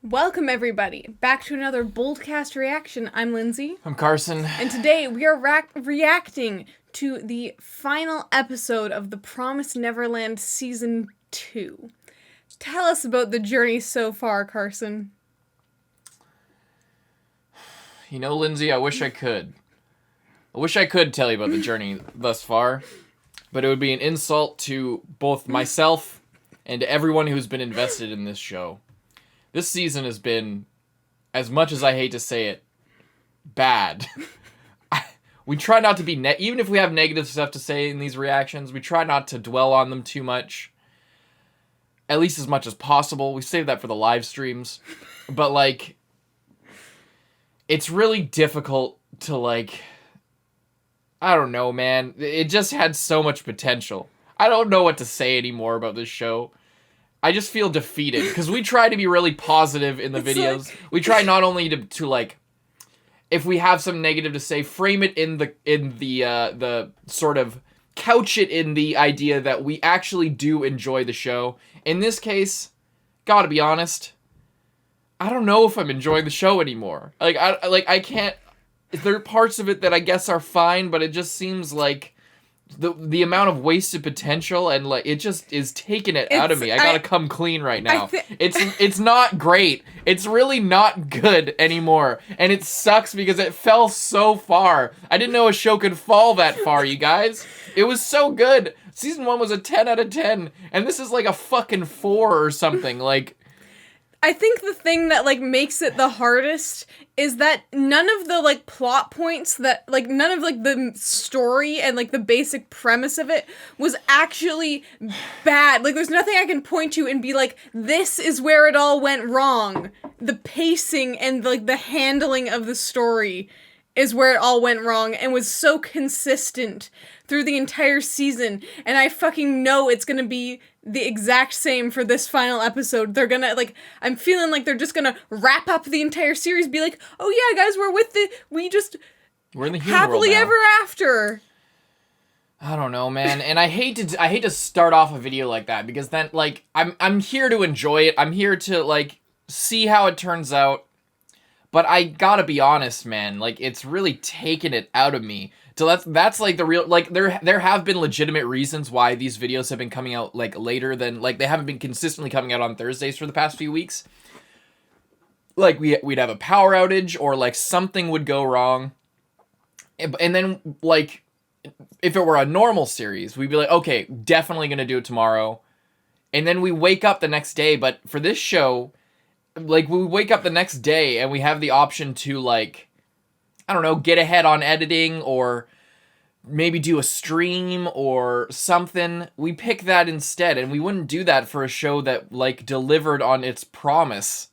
Welcome, everybody, back to another Boldcast reaction. I'm Lindsay. I'm Carson. And today we are reacting to the final episode of the Promised Neverland Season 2. Tell us about the journey so far, Carson. You know, Lindsay, I wish I could. I wish I could tell you about the journey thus far, but it would be an insult to both myself and everyone who's been invested in this show. This season has been, as much as I hate to say it, bad. We try not to be, even if we have negative stuff to say in these reactions, we try not to dwell on them too much. At least as much as possible. We save that for the live streams. But, like, it's really difficult to, like, I don't know, man. It just had so much potential. I don't know what to say anymore about this show. I just feel defeated because we try to be really positive in the videos. Like... We try not only to like, if we have some negative to say, frame it in the sort of couch it in the idea that we actually do enjoy the show. In this case, gotta be honest, I don't know if I'm enjoying the show anymore. I can't. There are parts of it that I guess are fine, but it just seems like the amount of wasted potential and like it just is taking it out of me. I gotta come clean right now. It's not great. It's really not good anymore, and it sucks because it fell so far. I didn't know a show could fall that far, you guys. It was so good. Season 1 was a 10 out of 10, and this is like a fucking 4 or something. Like, I think the thing that, like, makes it the hardest is that none of the, like, plot points that, like, none of, like, the story and, like, the basic premise of it was actually bad. Like, there's nothing I can point to and be like, this is where it all went wrong. The pacing and, like, the handling of the story is where it all went wrong and was so consistent through the entire season. And I fucking know it's gonna be the exact same for this final episode. They're gonna, like, I'm feeling like they're just gonna wrap up the entire series, be like, oh yeah, guys, we're in the happily ever after. I don't know, man. And I hate to start off a video like that because then, like, I'm here to enjoy it. I'm here to, like, see how it turns out. But I gotta be honest, man, like, it's really taken it out of me. So that's like the real, like, there have been legitimate reasons why these videos have been coming out, like, later than, like, they haven't been consistently coming out on Thursdays for the past few weeks. Like, we'd have a power outage, or, like, something would go wrong. And then, like, if it were a normal series, we'd be like, okay, definitely gonna do it tomorrow. And then we wake up the next day, but for this show, like, we wake up the next day and we have the option to, like, I don't know, get ahead on editing or maybe do a stream or something. We pick that instead, and we wouldn't do that for a show that, like, delivered on its promise.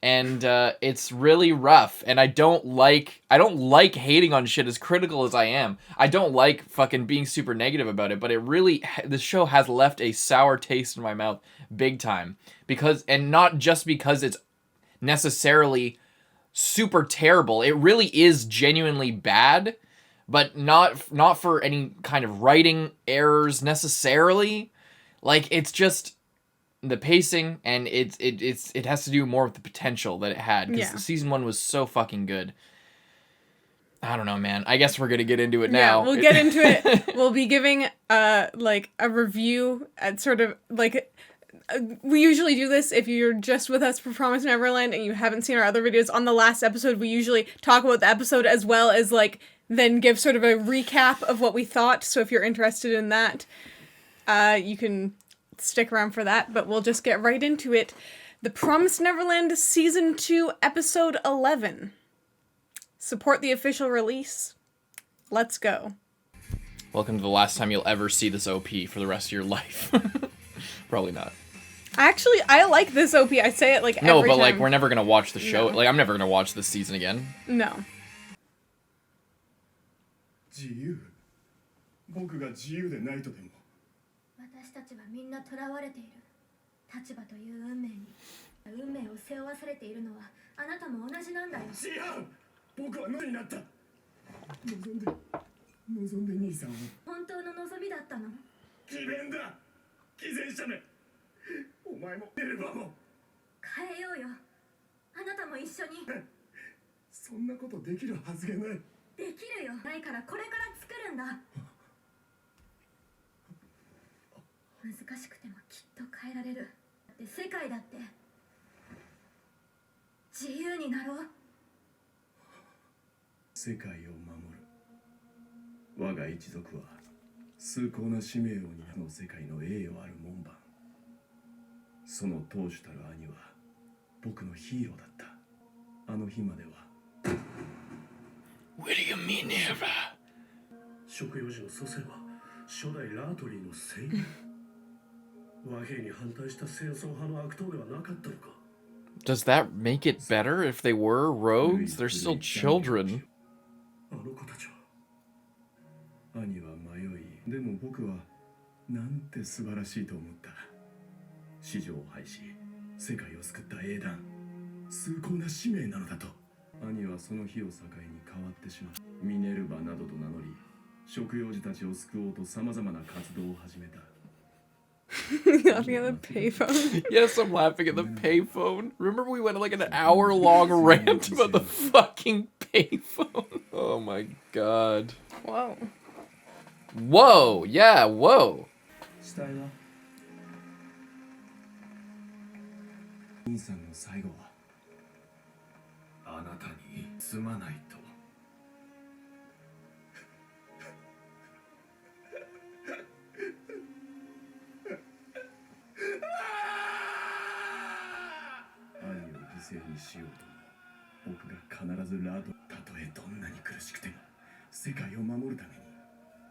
And it's really rough, and I don't like hating on shit as critical as I am. I don't like fucking being super negative about it, but the show has left a sour taste in my mouth big time. And not just because it's necessarily super terrible. It really is genuinely bad, but not for any kind of writing errors necessarily. Like, it's just the pacing, and it has to do more with the potential that it had, because season 1 was so fucking good. I don't know, man. I guess we're gonna get into it now. Yeah, we'll get into it. We'll be giving like a review at sort of like. We usually do this if you're just with us for Promised Neverland and you haven't seen our other videos. On the last episode, we usually talk about the episode as well as, like, then give sort of a recap of what we thought. So if you're interested in that, you can stick around for that. But we'll just get right into it. The Promised Neverland Season 2, Episode 11. Support the official release. Let's go. Welcome to the last time you'll ever see this OP for the rest of your life. Probably not. Actually, I like this OP. I say it, like, every time. No, but, like, we're never gonna watch the show. No. Like, I'm never gonna watch this season again. No. 自由僕が自由でないとでも私たちはみんな囚われている立場という運命に運命を背負わされているのはあなたも同じなんだよ違う僕は無になった望んで兄さんを本当の望みだったの詭弁だ偽善者めお前もエルバも変えようよも一緒に。そんなことできるはずがない。できるよ。ないからこれから作るんだ。難しくてもきっと変えられる。だって世界だって自由になろう。世界を守る。我が一族は崇高な使命を担う世界の栄誉ある門番。その当主たる兄は僕のヒーローだった。あの日までは。What do you mean never? 食用時の祖先は初代ラートリーの戦友。和平に反対した戦争派の悪党ではなかったのか。 Does that make it better if they were rogues? They're still children. あの子たちは兄は迷い、でも僕はなんて素晴らしいと思った。史上を廃し世界を救った英断、崇高な使命なのだと。兄はその日を境に変わってしまう。ミネルヴァなどと名乗り、食用児たちを救おうと様々な活動を始めた。Laughing at the payphone. Yes, I'm laughing at the payphone. Remember we went like an hour-long rant about the fucking payphone? Oh my god. Whoa. Whoa, yeah, whoa. 死体は兄さんの最後はあなたにすまないと。兄を犠牲にしようとも、僕が必ずラード、たとえどんなに苦しくても世界を守るために、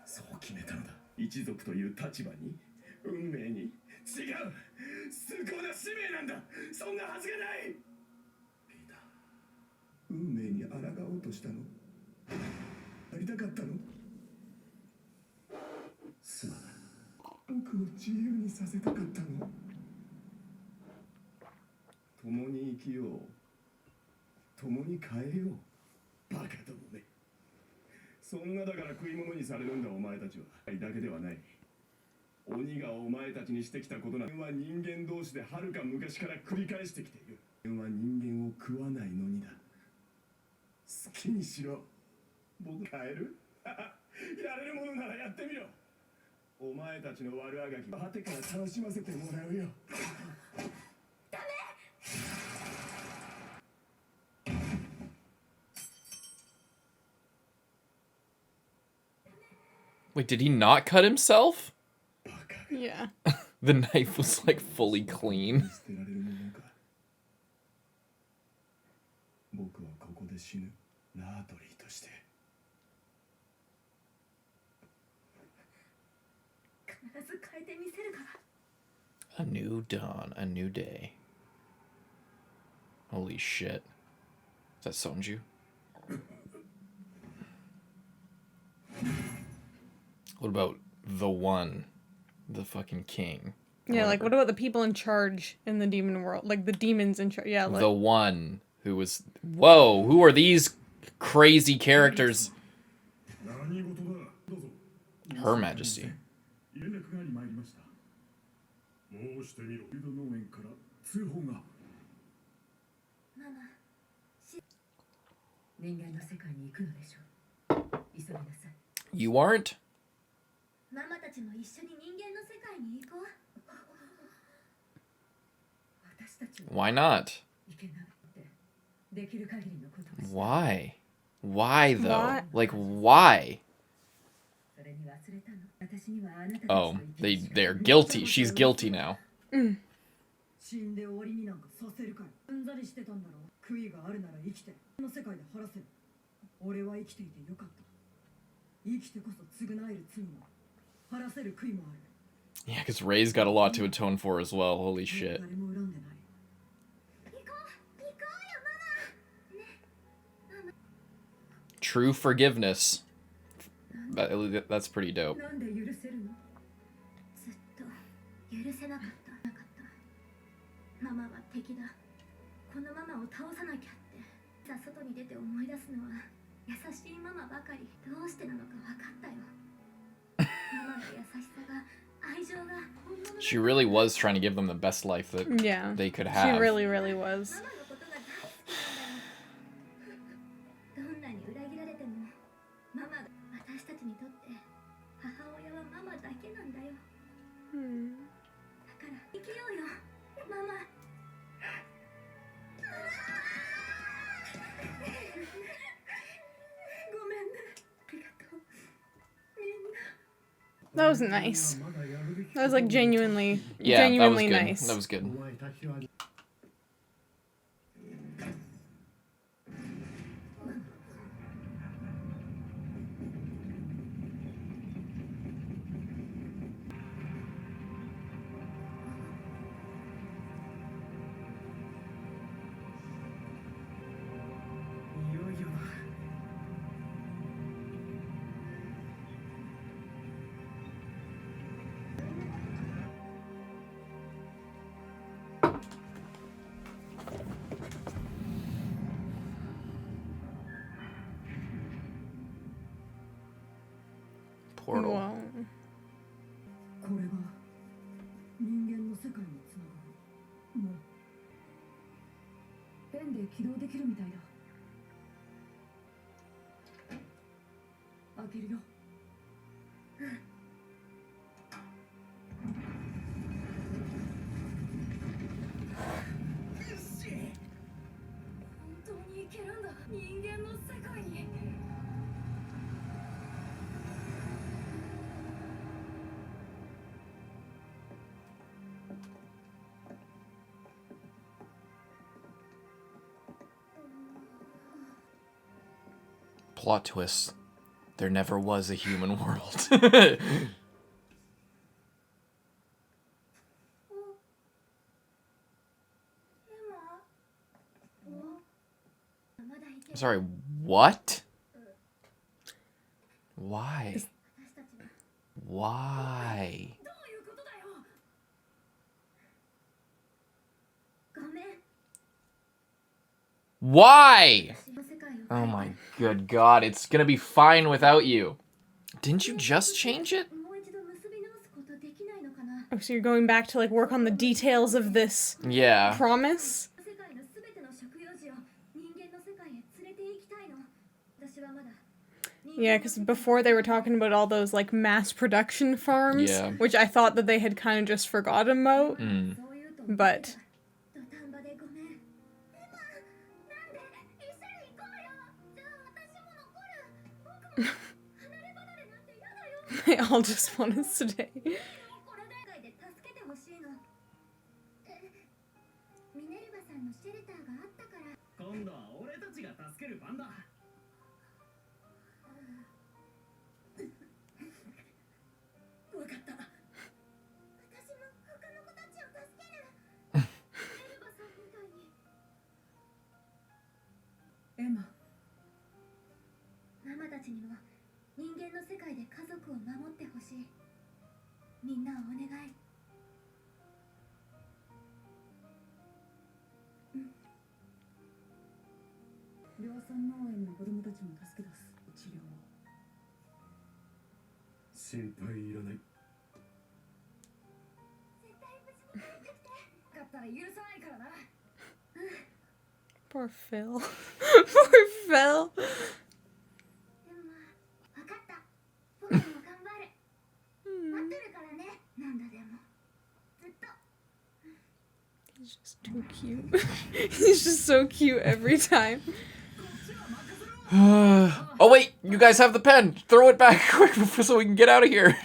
そう決めたのだ。一族という立場に、運命に、違う、崇高な使命なんだ。そんなはずがない。ピーター、運命に抗おうとしたの？やりたかったの？すまない。僕を自由にさせたかったの？共に生きよう、共に変えよう。バカどもね。そんなだから食い物にされるんだお前たちは。だけではない。鬼がお前たちにしてきたことなは人間同士ではるか昔から繰り返してきている。人は人間を食わないのにだ。好きにしろ。僕変えるやれるものならやってみろ。お前たちの悪あがき果てから楽しませてもらうよ。Wait, did he not cut himself? Yeah. The knife was like fully clean. 捨てられるものか。僕はここで死ぬ。ラートリーとして。必ず変えてみせるから。 A new dawn, a new day. Holy shit. Is that sonju? What about the one? The fucking king? Yeah, like what about the people in charge in the demon world? Like the demons in charge. Yeah, like The one who was... Whoa, who are these crazy characters? 何事だ。どうぞ。 Her Majesty. 連絡があり参りました。申してみろ。フード農園から通報が。ママ、人間の世界に行くのでしょう。急ぎなさい。 You aren't? ママたちも一緒に人間の世界に行こう。私たちは Why not? いけないってできる限りのことをして。 Why? Why though? Why? Like why? それに忘れたの。私にはあなたたちと Oh, 生きるしか they're guilty. She's guilty now. 死んで終わりになんかさせるかい。うんざりしてたんだろう。悔いがあるなら生きてこの世界で晴らせる。俺は生きていてよかった。生きてこそ償える罪も晴らせる悔いもある。 Yeah, because Ray's got a lot to atone for as well. Holy shit. 誰も恨んでない。行こうよママ。 True forgiveness. That's pretty dope. なんで許せるの？ずっと許せなかった。ママは敵だ。このママを倒さなきゃって。さあ外に出て思い出すのは優しいママばかり。どうしてなのか分かったよ。ママの優しさが愛情が本物だ。 She really was trying to give them the best life that yeah. they could She have. really, really was. ママのことが大好きなんだ。に裏切られてもママ、私たちにとって母親はママだけなんだよ。だから生きようよママ。ごめんね。ありがとうみんな。 That was nice. That was like genuinely, Yeah, that was genuinely good. nice. That was good. お前たちは いよいよだ。 Portal. Wow. これが人間の世界につながるもうペンで起動できるみたいだ。開けるよ。本当に行けるんだ人間の世界に。 Plot twist. There never was a human world. Sorry, what? Why? Why? Why? Oh my good god, it's gonna be fine without you. Didn't you just change it? Oh, so you're going back to like work on the details of this Yeah. promise? Yeah, because before they were talking about all those like mass production farms, Yeah. which I thought that they had kind of just forgotten about, but they all just want to stay. 今度は俺たちが助ける番だ。わかった。私も他の子たちを助ける。エルバさんみたいに。エマ。ママたちにも人間の世界で家族を守ってほしい。みんなお願い。 量産農園の子供たちも助け出す治療を。心配いらない。絶対無事に帰ってきて。勝ったら許さないからな。Poor Phil. Poor Phil. でも分かった。僕も頑張る。待ってるからね。なんだでも。ずっと。 He's just too cute. He's just so cute every time. Oh wait, you guys have the pen. Throw it back quick so we can get out of here.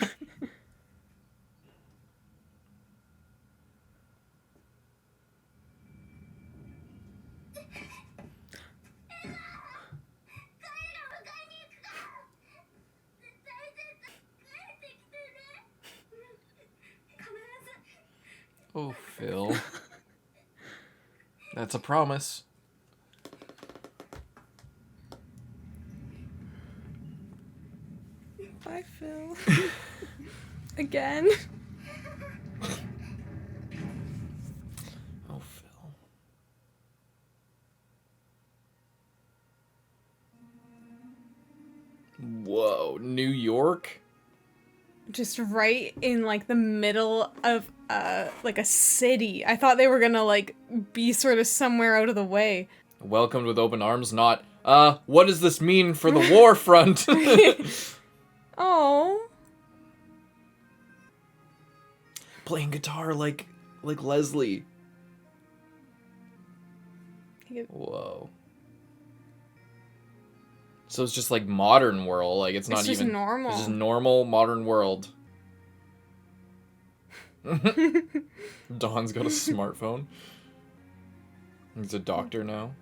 Oh, Phil. That's a promise. Bye, Phil. Again. Oh, Phil. Whoa, New York? Just right in like the middle of like a city. I thought they were gonna like be sort of somewhere out of the way. Welcomed with open arms, not, what does this mean for the war front? Oh. Playing guitar like Leslie. Whoa. So it's just like modern world, like it's not It's just even normal. It's just normal modern world. Don's got a smartphone. He's a doctor now.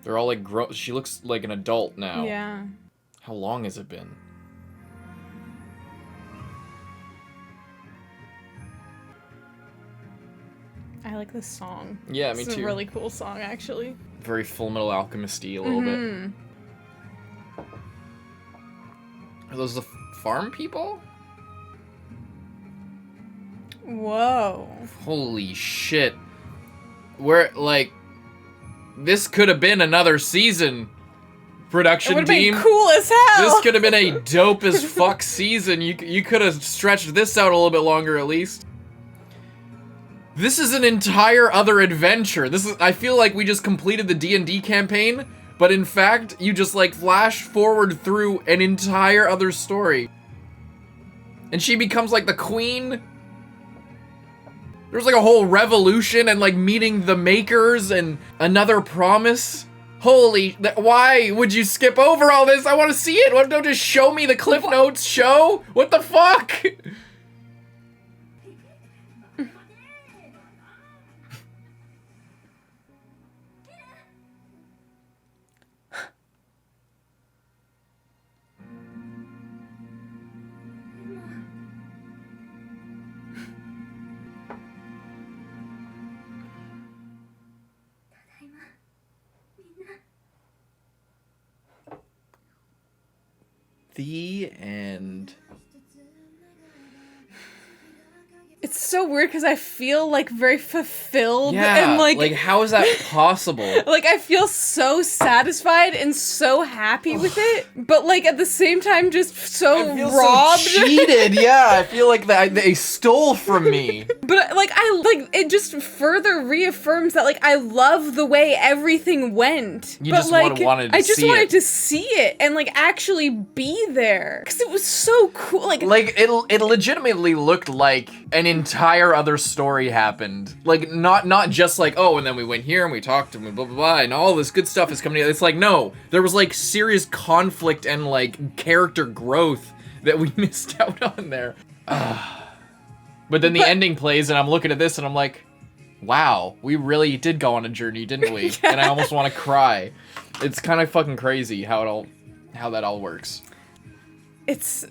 They're all like she looks like an adult now. Yeah. How long has it been? I like this song. Yeah, me It's too. a really cool song, actually. Very Full Metal Alchemist-y a little bit. Are those the farm people? Whoa. Holy shit. This could have been another season. It Production would have team. been cool as hell. This could have been a dope as fuck season. You could have stretched this out a little bit longer at least. This is an entire other adventure. I feel like we just completed the D&D campaign, but in fact, you just like flash forward through an entire other story. And she becomes like the queen. There's like a whole revolution and like meeting the makers and another promise. Holy, why would you skip over all this? I want to see it. Don't just show me the Cliff Notes show. What the fuck? The end. It's so weird because I feel like very fulfilled Yeah, and like how is that possible? like I feel so satisfied and so happy with it, but like at the same time just so I feel robbed. so cheated. Yeah, I feel like they stole from me. But like it just further reaffirms that like I love the way everything went. You but, just like, wanted to I just see wanted it. to see it and like actually be there because it was so cool. Like It legitimately looked like an entire other story happened. Like not just like, oh, and then we went here and we talked and blah blah blah and all this good stuff is coming together. It's like, no, there was like serious conflict and like character growth that we missed out on there. But then the ending plays and I'm looking at this and I'm like, wow, we really did go on a journey, didn't we? Yeah. And I almost want to cry. It's kind of fucking crazy how that all works. it's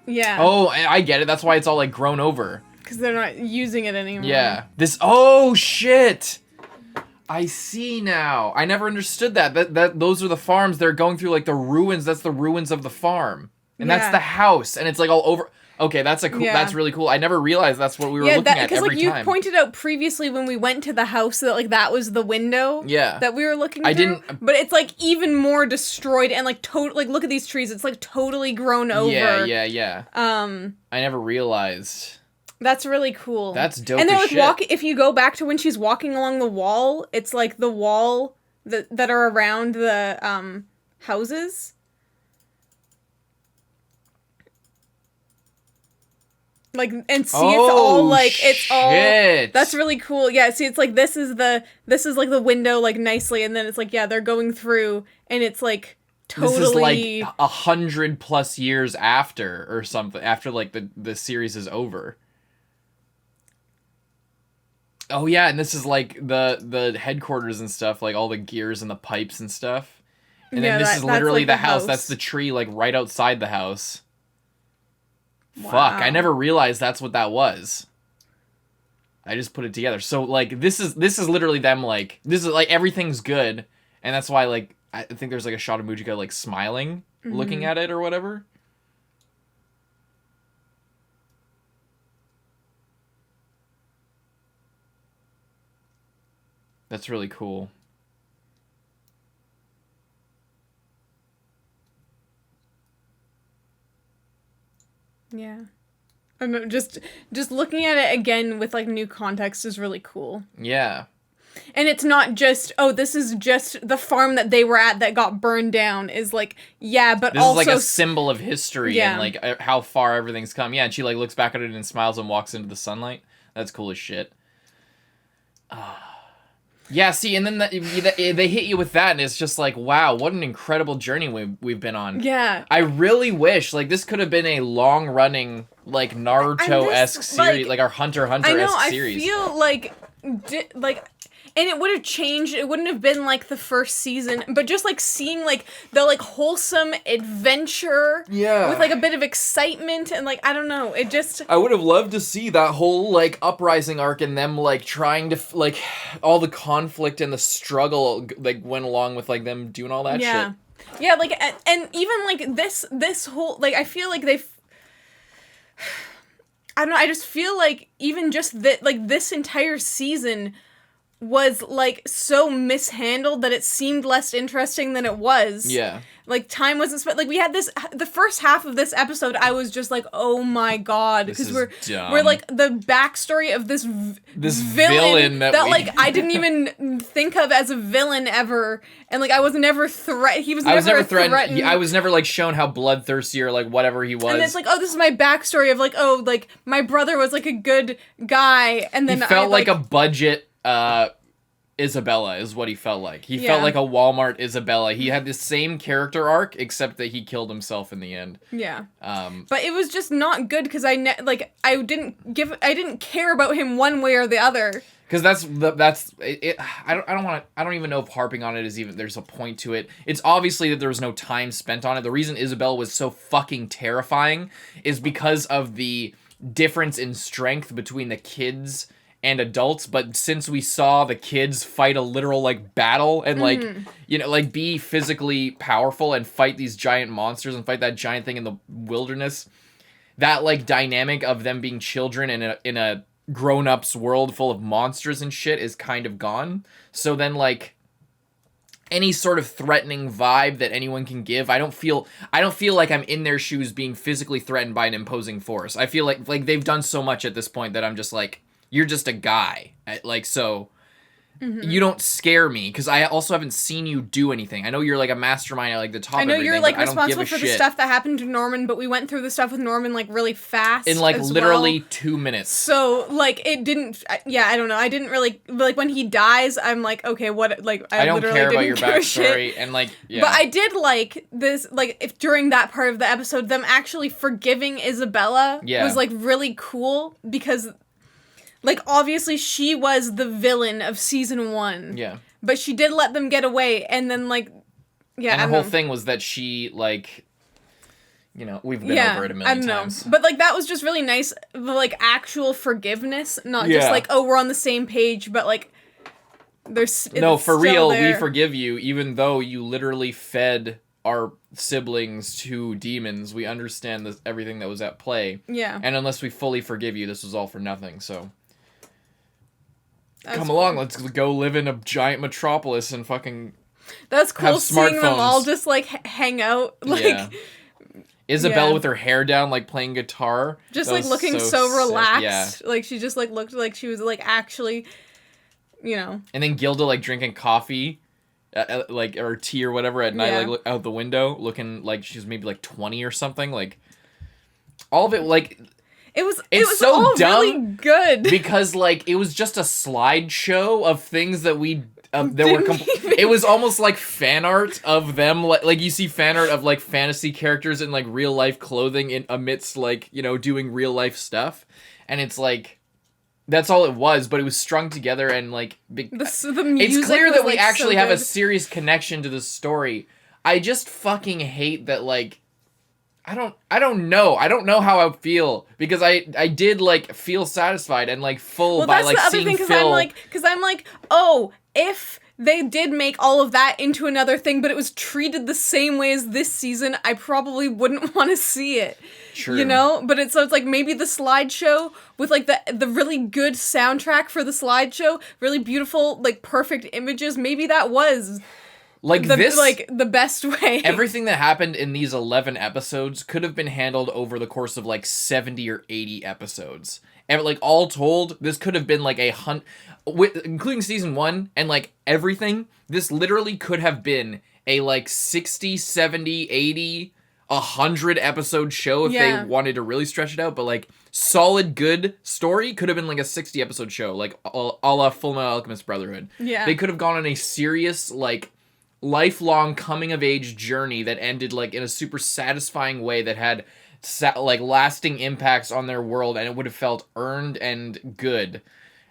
yeah. Oh, I get it. That's why it's all like grown over. Because they're not using it anymore. Yeah. Oh shit. I see now. I never understood that those are the farms. They're going through like the ruins. That's the ruins of the farm. And that's Yeah. the house and it's like all over. Okay, that's Yeah. that's really cool. I never realized that's what we were looking at because every like you time. pointed out previously when we went to the house that like that was the window. Yeah. That we were looking. I through, didn't- But it's like even more destroyed and like like look at these trees. It's like totally grown over. Yeah. I never realized. That's really cool. That's dope And they're as like shit. walking. If you go back to when she's walking along the wall, it's like the wall that are around the houses. Like and see, it's all like it's all. shit. That's really cool. Yeah, see, it's like this is like the window like nicely, and then it's like yeah, they're going through, and it's like totally. This is like 100+ years after or something. After like the series is over. Oh yeah, and this is like the headquarters and stuff, like all the gears and the pipes and stuff. And Yeah, then this that's is literally like the the house. house. That's the tree like right outside the house. Wow. Fuck, I never realized that's what that was. I just put it together. So like this is literally them like this is like everything's good, and that's why like I think there's like a shot of Mujika like smiling, looking at it or whatever. That's really cool. Yeah. I don't know, just looking at it again with like new context is really cool. Yeah. And it's not just, oh, this is just the farm that they were at that got burned down. Is like, yeah, but this also... is like a symbol of history and like how far everything's come. Yeah, and she like looks back at it and smiles and walks into the sunlight. That's cool as shit. Yeah, see, and then they hit you with that, and it's just like, wow, what an incredible journey we've been on. Yeah. I really wish, like, this could have been a long-running, like, Naruto-esque series, like our Hunter x Hunter-esque series. I feel like... And it would have changed. It wouldn't have been like the first season, but just like seeing like the like wholesome adventure, with like a bit of excitement and like I don't know. It just I would have loved to see that whole like uprising arc and them like trying to like all the conflict and the struggle like went along with like them doing all that shit. Yeah, like and even like this whole like I feel like they've. I don't know. I just feel like even just that like this entire season was like so mishandled that it seemed less interesting than it was. Yeah. Like time wasn't spent. Like we had the first half of this episode. I was just like, oh my god, because we're like the backstory of this villain that like I didn't even think of as a villain ever, and like I was never threatened. I was never threatened. I was never like shown how bloodthirsty or like whatever he was. And it's like, oh, this is my backstory of like, oh, like my brother was like a good guy, and then he felt like a budget. Isabella is what he felt like. He felt like a Walmart Isabella. He had the same character arc, except that he killed himself in the end. Yeah. But it was just not good because I didn't care about him one way or the other. Because that's it. I don't even know if harping on it is even there's a point to it. It's obviously that there was no time spent on it. The reason Isabella was so fucking terrifying is because of the difference in strength between the kids and adults, but since we saw the kids fight a literal like battle and like you know like be physically powerful and fight these giant monsters and fight that giant thing in the wilderness, that like dynamic of them being children in a grown-ups world full of monsters and shit is kind of gone. So then like any sort of threatening vibe that anyone can give, I don't feel like I'm in their shoes being physically threatened by an imposing force. I feel like they've done so much at this point that I'm just like, you're just a guy. Like, so you don't scare me because I also haven't seen you do anything. I know you're like a mastermind at like the top of everything. I know you're like responsible for the stuff that happened to Norman, but we went through the stuff with Norman like really fast. In like literally 2 minutes. So like it didn't, I don't know. I didn't really, like when he dies, I'm like, okay, what, like I don't care about your backstory and like, yeah. But I did like this, like if during that part of the episode, them actually forgiving Isabella was like really cool because like, obviously, she was the villain of season 1. Yeah. But she did let them get away, and then, like, yeah, and the whole thing was that she, like, you know, we've been over it a million times. But, like, that was just really nice, the, like, actual forgiveness, not just, like, oh, we're on the same page, but, like, there's... No, for real, we forgive you, even though you literally fed our siblings to demons. We understand everything that was at play. Yeah. And unless we fully forgive you, this was all for nothing, so... Come along, let's go live in a giant metropolis and fucking That's cool seeing them all just, like, hang out. Like, Isabella with her hair down, like, playing guitar. Just, like, looking so relaxed. Yeah. Like, she just, like, looked like she was, like, actually, you know. And then Gilda, like, drinking coffee, like, or tea or whatever at night, like, look out the window, looking like she's maybe, like, 20 or something. Like, all of it, like... It was so all dumb really good because like it was just a slideshow of things that we that were it was almost like fan art of them like you see fan art of like fantasy characters in like real life clothing in amidst like, you know, doing real life stuff, and it's like that's all it was, but it was strung together and like the music it's clear that we actually have a serious connection to the story. I just fucking hate that like I don't know how I feel because I did like feel satisfied and like full by like seeing Phil. Because I'm like, oh, if they did make all of that into another thing, but it was treated the same way as this season, I probably wouldn't want to see it. True. You know, but it's like maybe the slideshow with like the really good soundtrack for the slideshow, really beautiful like perfect images. Maybe that was Like this, like the best way. everything that happened in these 11 episodes could have been handled over the course of like 70 or 80 episodes. And like all told, this could have been like including season 1 and like everything, this literally could have been a like 60, 70, 80, 100 episode show if they wanted to really stretch it out. But like solid good story could have been like a 60 episode show, like a la Full Metal Alchemist Brotherhood. Yeah. They could have gone on a serious like lifelong coming of age journey that ended like in a super satisfying way that had like lasting impacts on their world, and it would have felt earned and good.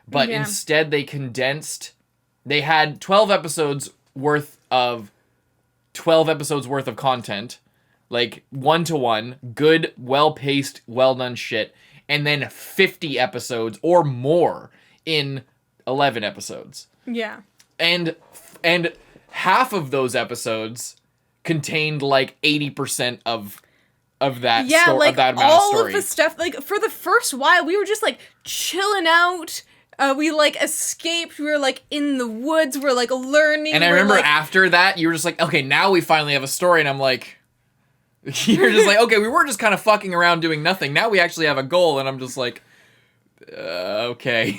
But instead they had 12 episodes worth of content, like 1-to-1 good, well-paced, well-done shit, and then 50 episodes or more in 11 episodes. Yeah. And half of those episodes contained like 80% of that like of that amount all of story. of the stuff, like for the first while we were just like chilling out. We like escaped. We were like in the woods. We're like learning. And I remember after that, you were just like, okay, now we finally have a story. And I'm like, you're just like, okay, we were just kind of fucking around doing nothing. Now we actually have a goal. And I'm just like, okay.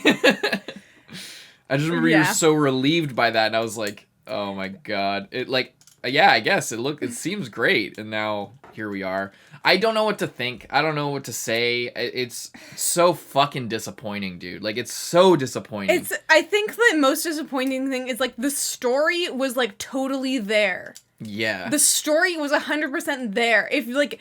I just remember you were so relieved by that. And I was like, oh my God. It like, yeah, I guess it seems great. And now here we are. I don't know what to think. I don't know what to say. It's so fucking disappointing, dude. Like, it's so disappointing. I think the most disappointing thing is, like, the story was, like, totally there. Yeah. The story was 100% there. If, like...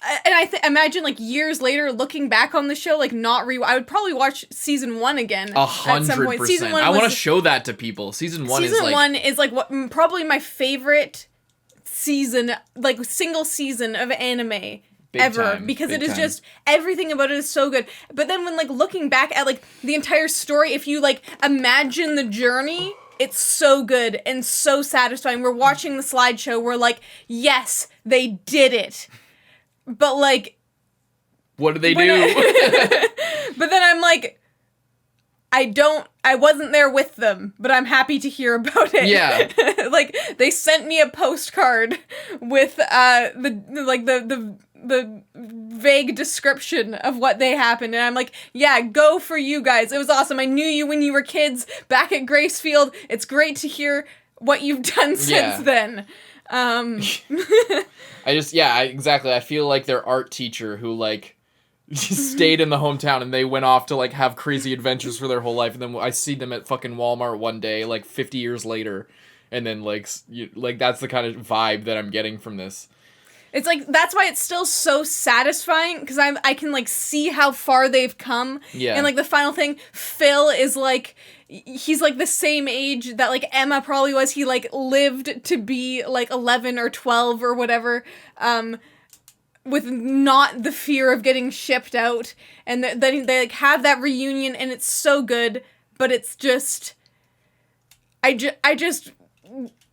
And I imagine, like, years later, looking back on the show, like, I would probably watch season 1 again. 100%. Season 1 I want to show that to people. Season 1 is, like, what probably my favorite season, like single season of anime ever, because it is just everything about it is so good. But then when like looking back at like the entire story, if you like imagine the journey, it's so good and so satisfying. We're watching the slideshow, we're like, yes, they did it. But like, what did they do? But then I'm like, I wasn't there with them, but I'm happy to hear about it. Yeah. Like, they sent me a postcard with the vague description of what they happened, and I'm like, yeah, go for you guys. It was awesome. I knew you when you were kids back at Gracefield. It's great to hear what you've done since then. Exactly. I feel like their art teacher who like stayed in the hometown and they went off to like have crazy adventures for their whole life, and then I see them at fucking Walmart one day like 50 years later, and then like that's the kind of vibe that I'm getting from this. It's like, that's why it's still so satisfying, because I can like see how far they've come. Yeah. And like the final thing, Phil is like, he's like the same age that like Emma probably was. He like lived to be like 11 or 12 or whatever, with not the fear of getting shipped out, and then they like have that reunion, and it's so good. But it's just, I just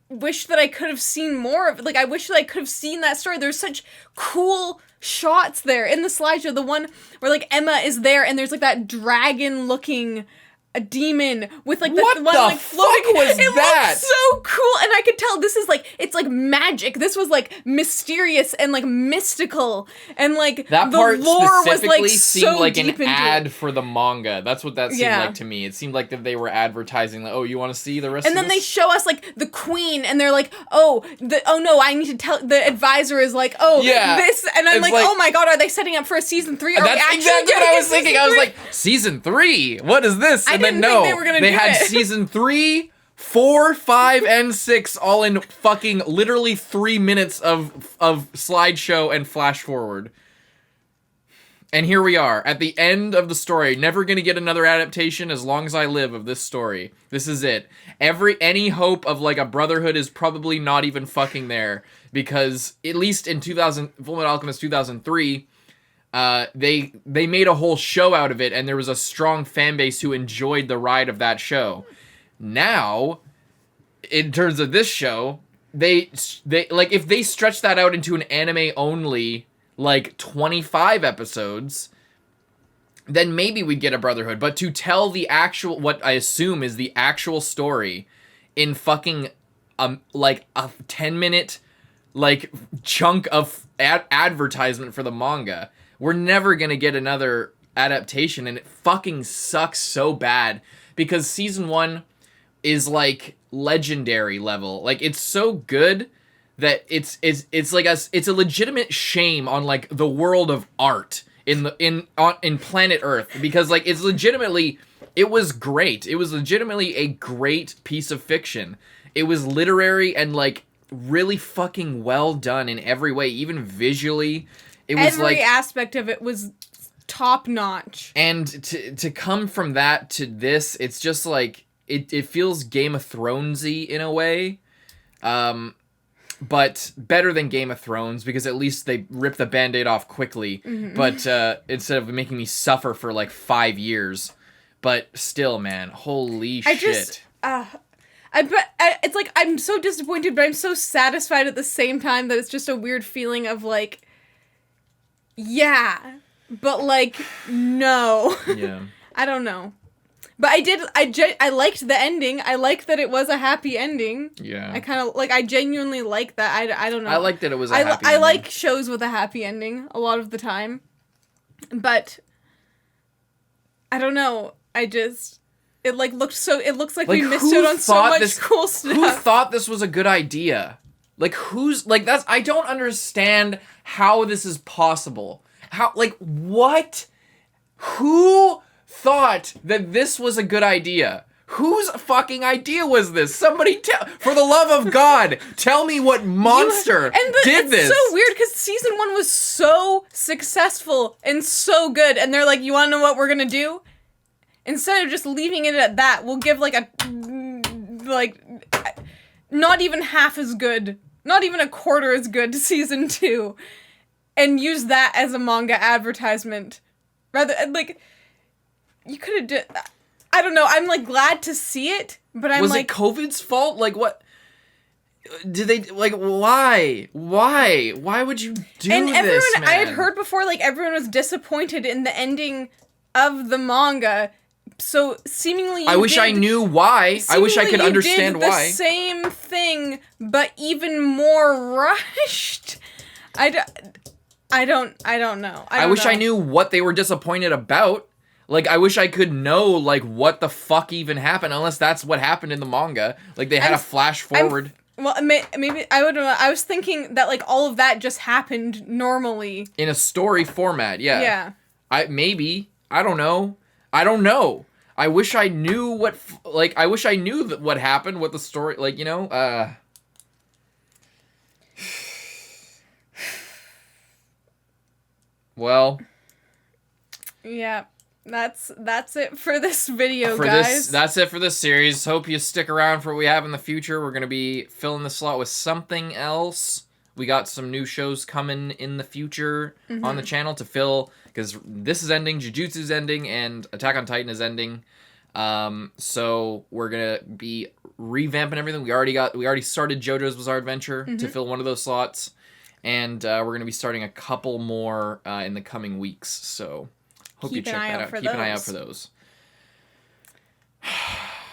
wish that I could have seen more of it. Like, I wish that I could have seen that story. There's such cool shots there in the slideshow. The one where like Emma is there and there's like that dragon looking a demon with like what the one the like floating. Fuck was it that? Looked so cool, and I could tell this is like, it's like magic. This was like mysterious and like mystical, and like that the part lore specifically was like seemed so like deep an into ad it. for the manga. That's what that seemed like to me. It seemed like that they were advertising like, oh, you want to see the rest And of then this? they show us like the queen, and they're like, oh no, I need to tell. The advisor is like, this, and I'm like, oh my god, are they setting up for a season 3? That's exactly what I was thinking. I was like, season 3? What is this? And then no, think they were gonna they do had it. season 3, 4, 5, and 6 all in fucking literally 3 minutes of slideshow and flash forward. And here we are at the end of the story. Never gonna get another adaptation as long as I live of this story. This is it. Any hope of like a brotherhood is probably not even fucking there, because at least in Fullmetal Alchemist 2003, they made a whole show out of it, and there was a strong fan base who enjoyed the ride of that show. Now, in terms of this show, they like, if they stretch that out into an anime only like 25 episodes, then maybe we'd get a brotherhood. But to tell the actual, what I assume is the actual story in fucking like a 10-minute like chunk of advertisement for the manga. We're never gonna get another adaptation, and it fucking sucks so bad because season 1 is like legendary level. Like it's so good that it's like it's a legitimate shame on like the world of art in planet Earth, because like it's legitimately, it was great. It was legitimately a great piece of fiction. It was literary and like really fucking well done in every way, even visually. It was every aspect of it was top notch. And to come from that to this, it's just like it feels Game of Thronesy in a way. But better than Game of Thrones, because at least they rip the Band-Aid off quickly. Mm-hmm. But instead of making me suffer for like 5 years. But still, man, holy shit. It's like I'm so disappointed, but I'm so satisfied at the same time that it's just a weird feeling of like, yeah, but like, no. Yeah. I don't know. But I liked the ending. I liked that it was a happy ending. Yeah. I kind of, like, I genuinely like that. I don't know. I like that it was a happy ending. I like shows with a happy ending a lot of the time. But, I don't know. It looks like we missed out on so much cool stuff. Who thought this was a good idea? Like, I don't understand how this is possible. What? Who thought that this was a good idea? Whose fucking idea was this? Somebody for the love of God, tell me what monster did this. It's so weird because season 1 was so successful and so good, and they're like, you want to know what we're gonna do? Instead of just leaving it at that, we'll give not even half as good, not even a quarter as good to season 2, and use that as a manga advertisement. Rather, like, you could have did. I don't know. I'm like glad to see it, but I'm was it COVID's fault? Like, what? Did they like? Why? Why would you do this? And everyone, man? I had heard before, like everyone was disappointed in the ending of the manga. So seemingly, I wish I knew why. I wish I could understand why. The same thing, but even more rushed. I don't know. I wish I knew what they were disappointed about. Like, I wish I could know, like, what the fuck even happened, unless that's what happened in the manga. Like, they had a flash forward. Well, maybe I was thinking that, like, all of that just happened normally. In a story format, yeah. Yeah. I don't know. I wish I knew what happened, what the story, like, you know, well. Yeah. That's it for this video, guys. That's it for this series. Hope you stick around for what we have in the future. We're going to be filling the slot with something else. We got some new shows coming in the future on the channel to fill, because this is ending, Jujutsu's ending, and Attack on Titan is ending. So we're going to be revamping everything. We already started JoJo's Bizarre Adventure to fill one of those slots, and we're going to be starting a couple more in the coming weeks. So hope you check that out. Keep an eye out for those.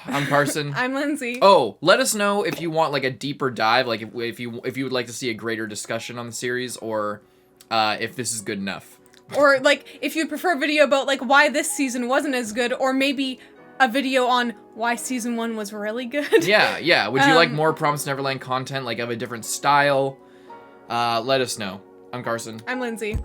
I'm Carson. I'm Lindsay. Oh, let us know if you want like a deeper dive, like if you would like to see a greater discussion on the series, or if this is good enough. Or like if you prefer a video about like why this season wasn't as good, or maybe a video on why season 1 was really good. Yeah. Would you like more Promised Neverland content, like of a different style? Let us know. I'm Carson. I'm Lindsay.